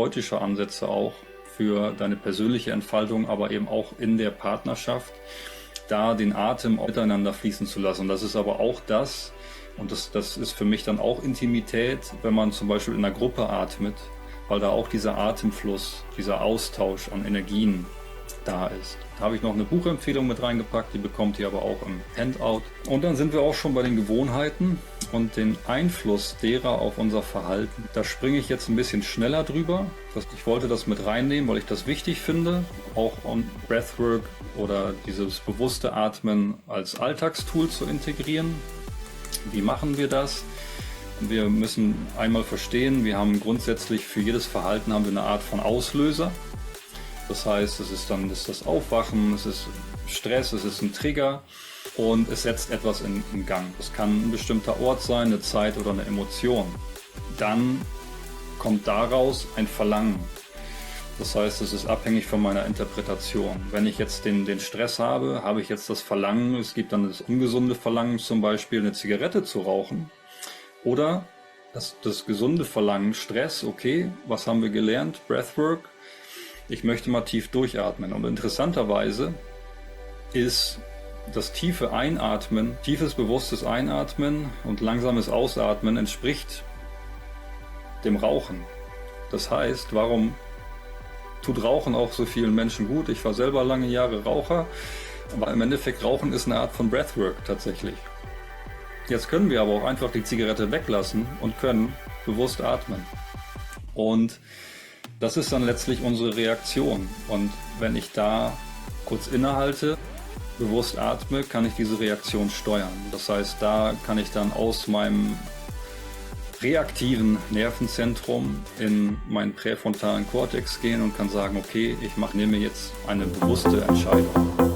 therapeutische Ansätze auch für deine persönliche Entfaltung, aber eben auch in der Partnerschaft, da den Atem miteinander fließen zu lassen. Das ist aber auch das, und das ist für mich dann auch Intimität, wenn man zum Beispiel in einer Gruppe atmet, weil da auch dieser Atemfluss, dieser Austausch an Energien da ist. Da habe ich noch eine Buchempfehlung mit reingepackt, die bekommt ihr aber auch im Handout. Und dann sind wir auch schon bei den Gewohnheiten und den Einfluss derer auf unser Verhalten. Da springe ich jetzt ein bisschen schneller drüber. Ich wollte das mit reinnehmen, weil ich das wichtig finde, auch Breathwork oder dieses bewusste Atmen als Alltagstool zu integrieren. Wie machen wir das? Wir müssen einmal verstehen, wir haben grundsätzlich für jedes Verhalten haben wir eine Art von Auslöser. Das heißt, es ist das Aufwachen, es ist Stress, es ist ein Trigger und es setzt etwas in Gang. Es kann ein bestimmter Ort sein, eine Zeit oder eine Emotion. Dann kommt daraus ein Verlangen. Das heißt, es ist abhängig von meiner Interpretation. Wenn ich jetzt den Stress habe, habe ich jetzt das Verlangen, es gibt dann das ungesunde Verlangen, zum Beispiel eine Zigarette zu rauchen. Oder das gesunde Verlangen, Stress, okay, was haben wir gelernt? Breathwork. Ich möchte mal tief durchatmen. Und interessanterweise ist das tiefe Einatmen, tiefes bewusstes Einatmen und langsames Ausatmen entspricht dem Rauchen. Das heißt, warum tut Rauchen auch so vielen Menschen gut? Ich war selber lange Jahre Raucher, aber im Endeffekt Rauchen ist eine Art von Breathwork tatsächlich. Jetzt können wir aber auch einfach die Zigarette weglassen und können bewusst atmen. Und das ist dann letztlich unsere Reaktion. Und wenn ich da kurz innehalte, bewusst atme, kann ich diese Reaktion steuern. Das heißt, da kann ich dann aus meinem reaktiven Nervenzentrum in meinen präfrontalen Kortex gehen und kann sagen, okay, ich nehme jetzt eine bewusste Entscheidung.